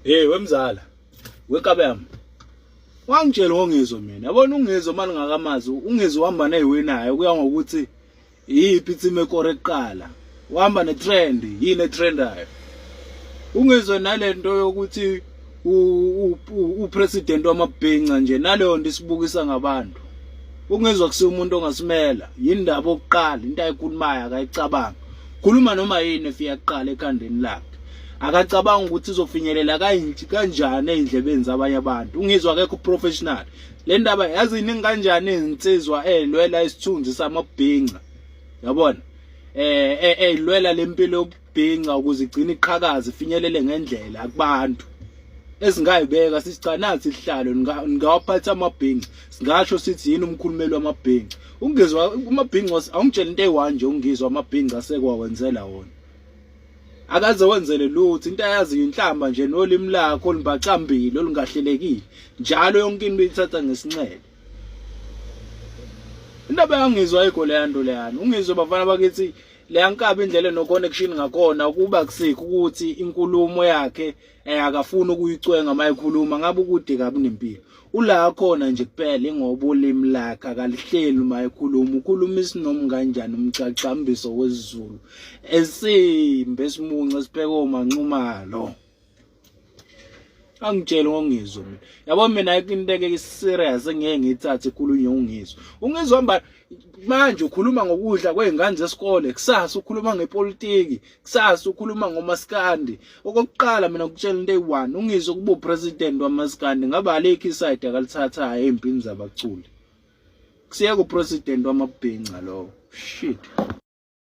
Hey wemzala weKabema wangitshela ngoNgizwe mina yabona uNgizwe manje ngakamazi uNgizwe uhamba neyiwenayo kuya ngokuthi yipi itsime ekore eqala uhamba netrend yini etrendayo uNgizwe nalento yokuthi upresident wamabhinca nje naleyo nto isibukisa ngabantu uNgizwe akusiyo umuntu ongasimela yindaba oqala into ayikhulumayo akayicabanga khuluma noma yini efika eqala ekhandeni lakhe akacabanga ukuthi izofinyelela kanjani ezindlebeni zabanye abantu uNgizwe akekho professional le ndaba yazi iningi kanjani izinsizwa elwela isithunzi samabhinca yabona elwela lempilo yokubhinca ukuze igcine iqhakaza ifinyelele ngendlela kubantu esingayibeka sicha nathi isihlalo ngawaphatha amabhinca singasho sithi yini umkhulumeli wamabhinca uNgizwe amabhinca awungitshela into eyi-1 nje uNgizwe amabhinca asekwawenzela wona akaze wenzele lutho into ayaziyo inhlamba nje nolimi lakho olumbacambili olungahlelekile njalo yonke into ithatha ngesinxele indaba yangizwa igole yanto leyana uNgizwe bafana bakithi leyankabi indlela no connection ngakona ukuba kusikho ukuthi inkulumo yakhe akafuni ukuyicwenga mayikhuluma ngabe ukude kabi nempilo ula khona nje kuphela ingoba ulimi lakhe akalihleli mayikhuluma ukhuluma isinomi kanjani umcacambiso wesiZulu esimbe esimunca sipheke omanxumalo angitshela ngoNgizwe mina yabo mina into eke serious engeke ngithathe ikhulunywe uNgizwe hamba manje ukhuluma ngokudla kwezingane zesikole kusasa ukhuluma ngepolitiki kusasa ukhuluma ngomaskandi okokuqala mina ukutshela into eyi-1 uNgizwe kuba upresident wamaskandi ngabe alikho iside akalithathayo empini zabaculi kusiyeka upresident wamabhinca lo shit